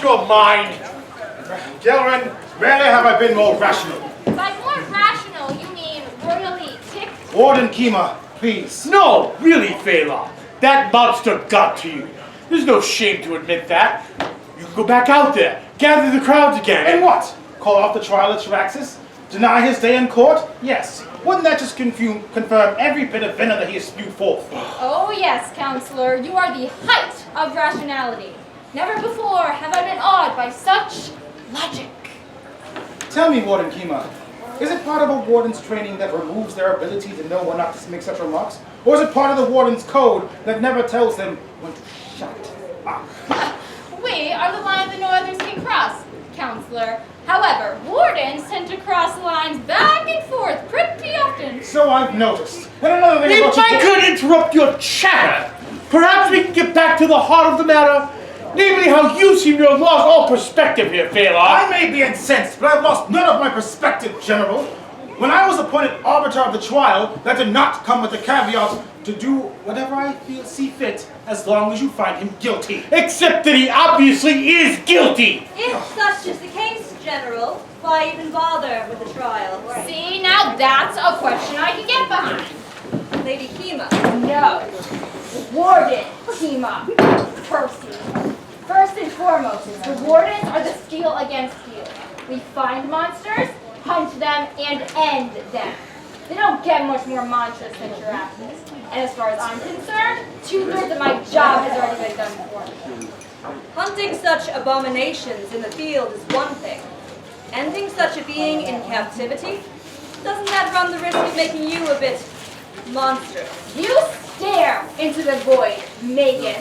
your mind? Gilren, rarely have I been more rational. By more rational, you mean royally ticked? Warden Kima, please. No, really, Faire. That monster got to you. There's no shame to admit that. You can go back out there, gather the crowds again, And what? Call off the trial of Traxxas? Deny his day in court? Yes. Wouldn't that just confirm every bit of venom that he has spewed forth? Oh yes, counselor, you are the height of rationality. Never before have I been awed by such logic. Tell me, Warden Kima, is it part of a warden's training that removes their ability to know when not to make such remarks? Or is it part of the warden's code that never tells them when to shut up? We are the line that no others can cross, counselor. However, wardens tend to cross lines back and forth pretty often. So I've noticed. And another thing If I could interrupt your chatter, perhaps we can get back to the heart of the matter, namely how you seem to have lost all perspective here, Faire. I may be incensed, but I've lost none of my perspective, General. When I was appointed arbiter of the trial, that did not come with the caveat to do whatever I see fit, as long as you find him guilty. Except that he obviously is guilty. If such is the case, General, why even bother with the trial? See, now that's a question I can get behind. Lady Kima. No. Warden Kima. Percy. First and foremost, the wardens are the steel against steel. We find monsters, hunt them, and end them. They don't get much more monstrous than Traxxas. And as far as I'm concerned, 2/3 of my job has already been done for me. Hunting such abominations in the field is one thing. Ending such a being in captivity? Doesn't that run the risk of making you a bit monstrous? You stare into the void, Magus.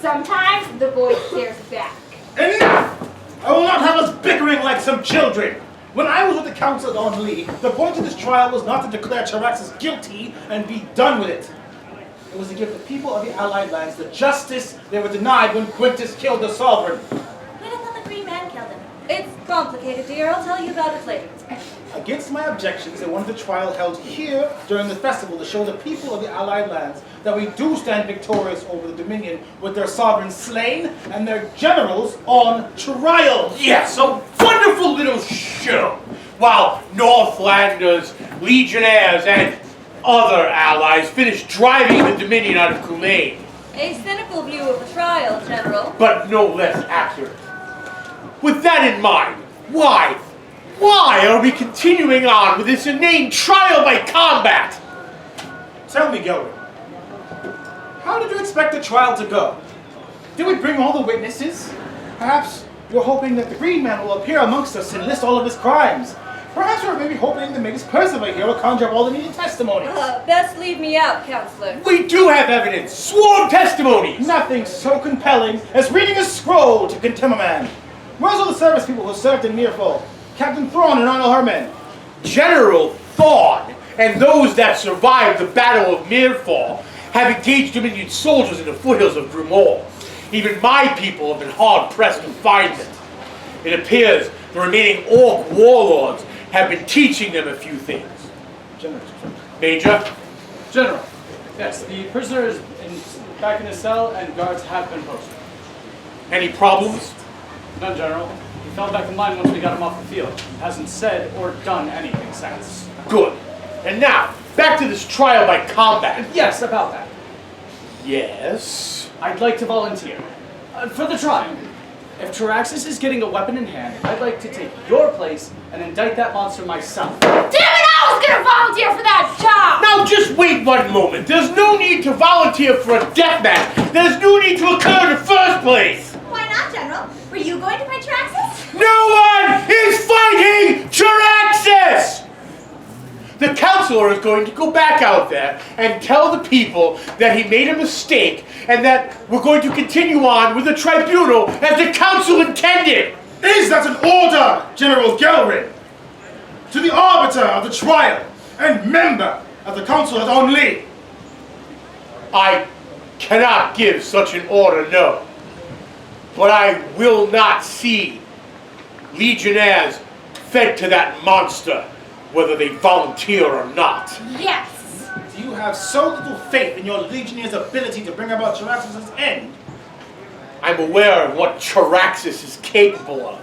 Sometimes the void stares back. Enough! I will not have us bickering like some children. When I was with the council on Lee, the point of this trial was not to declare Traxxas guilty and be done with it. It was to give the people of the Allied lands the justice they were denied when Quintus killed the sovereign. Wait until the Green Man killed him. It's complicated, dear. I'll tell you about it later. Against my objections, they wanted the trial held here during the festival to show the people of the Allied lands that we do stand victorious over the Dominion with their sovereign slain and their generals on trial. Yes, a wonderful little show. While Northlanders, Legionnaires, and other allies finished driving the Dominion out of Kumain. A cynical view of the trial, General. But no less accurate. With that in mind, why are we continuing on with this inane trial by combat? Tell me, Gilbert, how did you expect the trial to go? Did we bring all the witnesses? Perhaps you're hoping that the Green Man will appear amongst us and list all of his crimes. Perhaps you're maybe hoping to make us persevere here or conjure up all the needed testimonies. Best leave me out, Counselor. We do have evidence, sworn testimonies. Nothing so compelling as reading a scroll to condemn a man. Where's all the service people who served in Mirfall? Captain Thrawn and all her men. General Thrawn and those that survived the Battle of Mirfall have engaged Dominion soldiers in the foothills of Drumore. Even my people have been hard-pressed to find them. It appears the remaining Orc warlords have been teaching them a few things. General. Major? General, yes, the prisoner is back in his cell and guards have been posted. Any problems? None, General. He fell back in line once we got him off the field. Hasn't said or done anything since. Good. And now, back to this trial by combat. Yes, about that. Yes? I'd like to volunteer. For the trial. If Traxxas is getting a weapon in hand, I'd like to take your place and indict that monster myself. Damn it, I was gonna volunteer for that job! Now just wait one moment. There's no need to volunteer for a death match. There's no need to occur in the first place. Why not, General? Were you going to fight Traxxas? No one is fighting Traxxas! The counselor is going to go back out there and tell the people that he made a mistake and that we're going to continue on with the tribunal as the council intended. Is that an order, General Gelrin? To the arbiter of the trial and member of the council at Only. I cannot give such an order, no. But I will not see Legionnaires fed to that monster, whether they volunteer or not. Yes! Do you have so little faith in your Legionnaires' ability to bring about Traxxas' end? I'm aware of what Charaxus is capable of.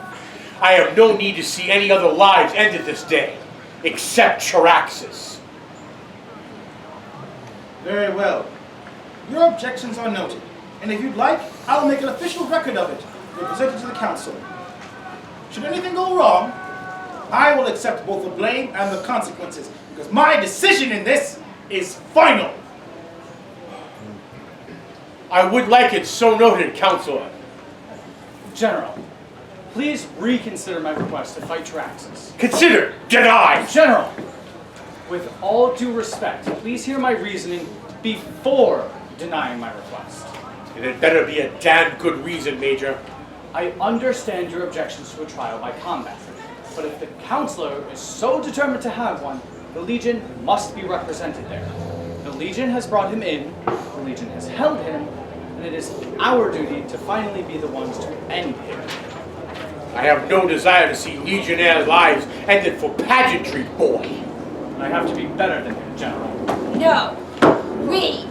I have no need to see any other lives ended this day, except Charaxus. Very well. Your objections are noted, and if you'd like, I'll make an official record of it and present it to the council. Should anything go wrong, I will accept both the blame and the consequences, because my decision in this is final. I would like it so noted, Counselor. General, please reconsider my request to fight Charaxus. Consider denied. General, with all due respect, please hear my reasoning before denying my request. It had better be a damn good reason, Major. I understand your objections to a trial by combat, but if the counselor is so determined to have one, the Legion must be represented there. The Legion has brought him in, the Legion has held him, and it is our duty to finally be the ones to end him. I have no desire to see Legionnaires' lives ended for pageantry, boy. I have to be better than him, General. No. We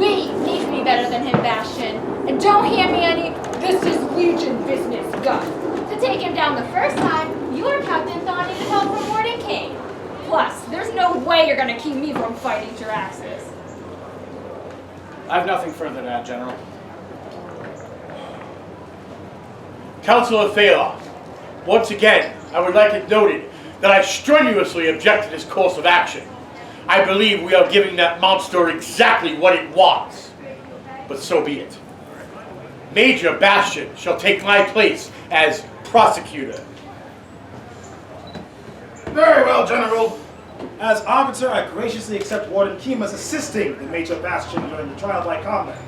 need to be better than him, Bastion. And don't hand me any, this is Legion business gun. To take him down the first time, your captain thought he needed help from Warden King. Plus, there's no way you're gonna keep me from fighting Juraxis. I have nothing further to add, General. Counselor Faire, once again, I would like it noted that I strenuously object to this course of action. I believe we are giving that monster exactly what it wants. But so be it. Major Bastion shall take my place as prosecutor. Very well, General. As arbiter, I graciously accept Warden Kima's assisting the Major Bastion during the trial by combat.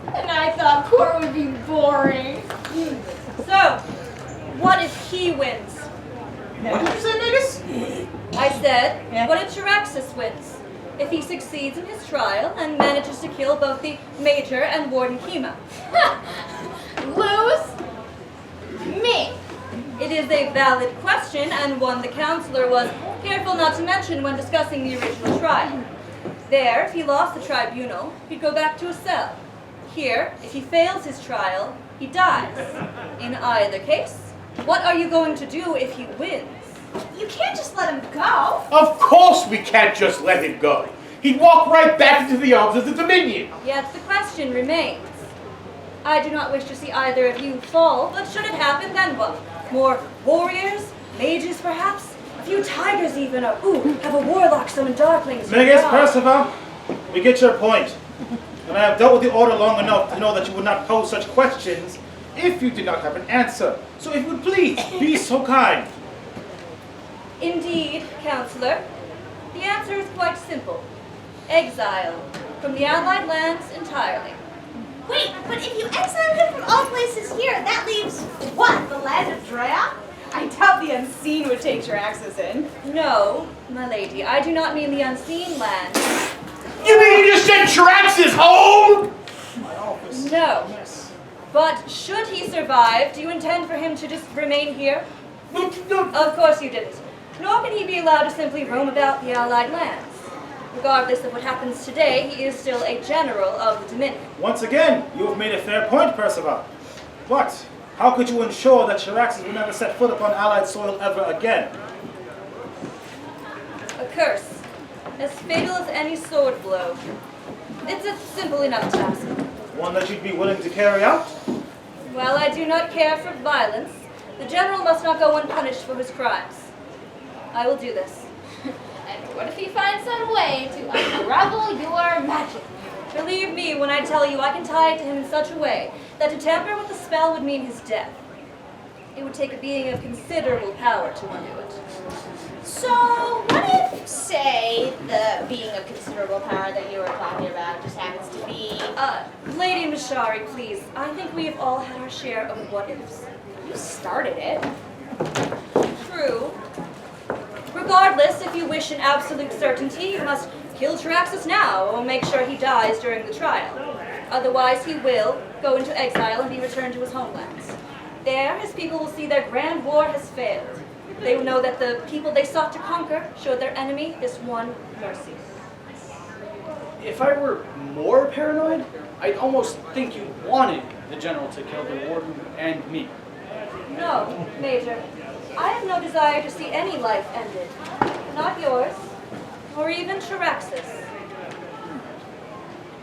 And I thought court would be boring. So, what if he wins? What did you say, Magus? I said, what if Charaxus wins? If he succeeds in his trial and manages to kill both the Major and Warden Kima. Lose? Me. It is a valid question, and one the counselor was careful not to mention when discussing the original trial. There, if he lost the tribunal, he'd go back to his cell. Here, if he fails his trial, he dies. In either case, what are you going to do if he wins? You can't just let him go. Of course we can't just let him go. He'd walk right back into the arms of the Dominion. Yet the question remains. I do not wish to see either of you fall, but should it happen, then what? More warriors? Mages, perhaps? A few tigers, even, or, have a warlock summon darklings. Magus, Percival, we get your point. And I have dealt with the order long enough to know that you would not pose such questions if you did not have an answer. So if you would please, be so kind. Indeed, Counselor. The answer is quite simple. Exile. From the Allied lands entirely. Wait, but if you exile him from all places here, that leaves, what, the land of Drea? I doubt the Unseen would take Jaraxus in. No, my lady, I do not mean the unseen land. You mean you just sent Charaxus home? My office. No. Yes. But should he survive, do you intend for him to just remain here? No. Of course you didn't. Nor can he be allowed to simply roam about the Allied lands. Regardless of what happens today, he is still a general of the Dominion. Once again, you have made a fair point, Percival. But how could you ensure that Charaxus will never set foot upon Allied soil ever again? A curse. As fatal as any sword blow. It's a simple enough task. One that you'd be willing to carry out? While I do not care for violence, the general must not go unpunished for his crimes. I will do this. And what if he finds some way to unravel your magic? Believe me when I tell you I can tie it to him in such a way that to tamper with the spell would mean his death. It would take a being of considerable power to undo it. So, what if, say, the being of considerable power that you were talking about just happens to be... Lady Mishari, please. I think we have all had our share of what-ifs. You started it. True. Regardless, if you wish an absolute certainty, you must kill Charaxus now, or make sure he dies during the trial. Otherwise, he will go into exile and be returned to his homelands. There, his people will see their grand war has failed. They will know that the people they sought to conquer showed their enemy this one mercy. If I were more paranoid, I'd almost think you wanted the general to kill the warden and me. No, Major. I have no desire to see any life ended. Not yours, or even Charaxus.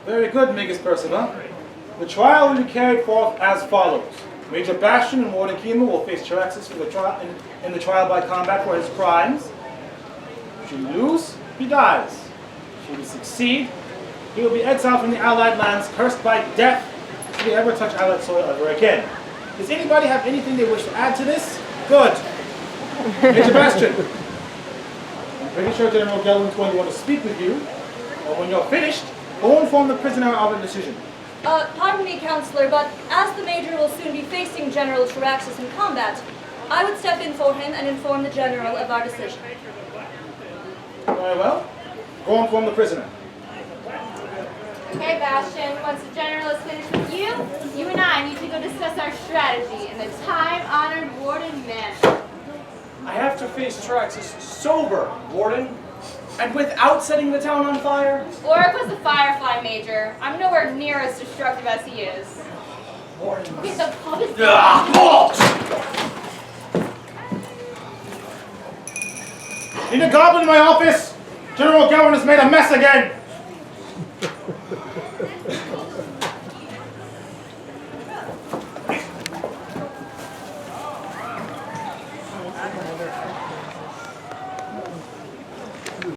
Very good, Magus Percival. The trial will be carried forth as follows. Major Bastion and Warden Kima will face Charaxus for the trial in the trial by combat for his crimes. Should he lose, he dies. Should he succeed, he will be exiled from the Allied lands, cursed by death, should he ever touch Allied soil ever again. Does anybody have anything they wish to add to this? Good. Major Bastion. I'm pretty sure General Gelwin's going to want to speak with you. And when you're finished, go inform the prisoner of the decision. Pardon me, Counselor, but as the Major will soon be facing General Charaxus in combat, I would step in for him and inform the General of our decision. Very well. Go inform the prisoner. Okay, Bastion, once the general is finished with you and I need to go discuss our strategy in the time-honored Warden manner. I have to face Charaxus sober, Warden, and without setting the town on fire. Oric was a firefly, Major. I'm nowhere near as destructive as he is. Warden Okay, must... the pub is... Need a goblin in my office! General Gelwin has made a mess again!